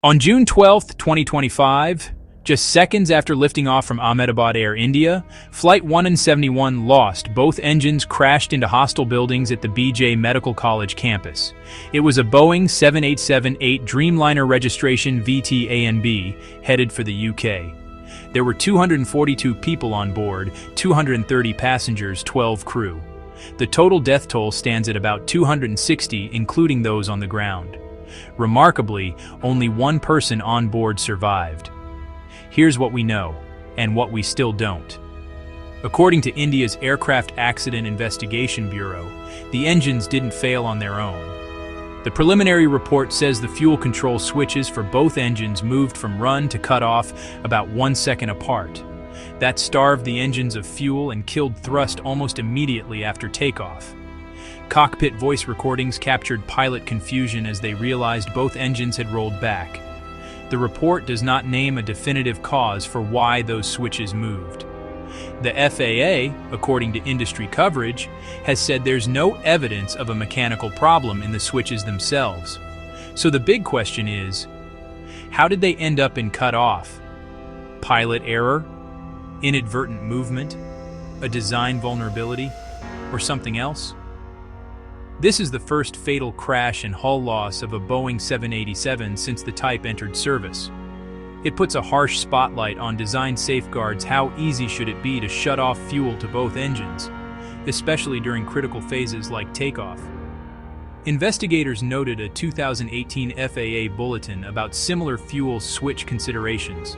On June 12, 2025, just seconds after lifting off from Ahmedabad Air India, Flight 171 lost. Both engines crashed into hostile buildings at the BJ Medical College campus. It was a Boeing 787-8 Dreamliner registration VT-A&B headed for the UK. There were 242 people on board, 230 passengers, 12 crew. The total death toll stands at about 260, including those on the ground. Remarkably, only one person on board survived. Here's what we know, and what we still don't. According to India's Aircraft Accident Investigation Bureau, the engines didn't fail on their own. The preliminary report says the fuel control switches for both engines moved from run to cut off about 1 second apart. That starved the engines of fuel and killed thrust almost immediately after takeoff. Cockpit voice recordings captured pilot confusion as they realized both engines had rolled back. The report does not name a definitive cause for why those switches moved. The FAA, according to industry coverage, has said there's no evidence of a mechanical problem in the switches themselves. So the big question is, how did they end up in cut-off? Pilot error? Inadvertent movement? A design vulnerability? Or something else? This is the first fatal crash and hull loss of a Boeing 787 since the type entered service. It puts a harsh spotlight on design safeguards. How easy should it be to shut off fuel to both engines, especially during critical phases like takeoff? Investigators noted a 2018 FAA bulletin about similar fuel switch considerations.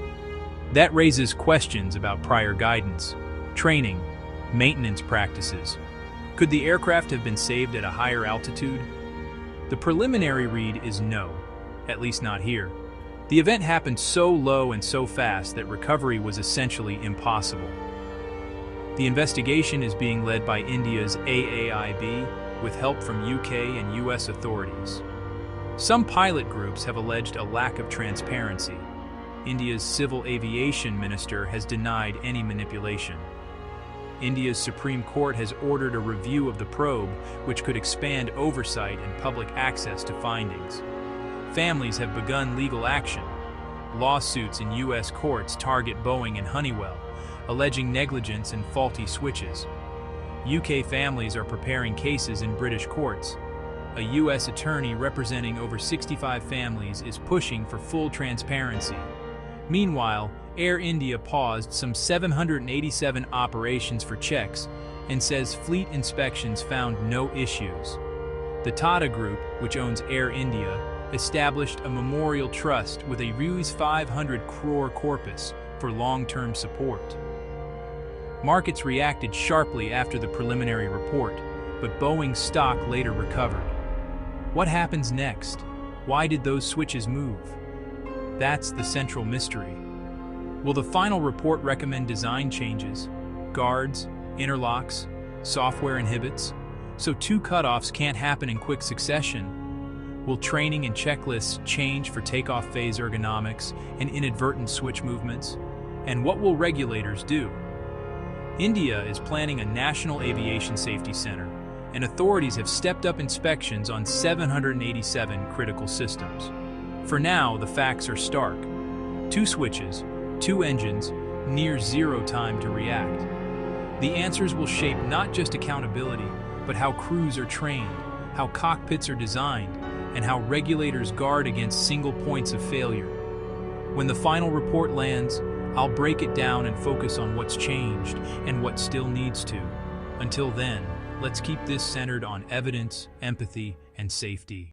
That raises questions about prior guidance, training, maintenance practices. Could the aircraft have been saved at a higher altitude? The preliminary read is no, at least not here. The event happened so low and so fast that recovery was essentially impossible. The investigation is being led by India's AAIB with help from UK and US authorities. Some pilot groups have alleged a lack of transparency. India's Civil Aviation Minister has denied any manipulation. India's Supreme Court has ordered a review of the probe, which could expand oversight and public access to findings. Families have begun legal action. Lawsuits in U.S. courts target Boeing and Honeywell, alleging negligence and faulty switches. UK families are preparing cases in British courts. A U.S. attorney representing over 65 families is pushing for full transparency. Meanwhile, Air India paused some 787 operations for checks and says fleet inspections found no issues. The Tata Group, which owns Air India, established a memorial trust with a Rs 500 crore corpus for long-term support. Markets reacted sharply after the preliminary report, but Boeing's stock later recovered. What happens next? Why did those switches move? That's the central mystery. Will the final report recommend design changes, guards, interlocks, software inhibits, so two cutoffs can't happen in quick succession? Will training and checklists change for takeoff phase ergonomics and inadvertent switch movements? And what will regulators do? India is planning a national aviation safety center, and authorities have stepped up inspections on 787 critical systems. For now, the facts are stark. Two switches, two engines, near zero time to react. The answers will shape not just accountability, but how crews are trained, how cockpits are designed, and how regulators guard against single points of failure. When the final report lands, I'll break it down and focus on what's changed and what still needs to. Until then, let's keep this centered on evidence, empathy, and safety.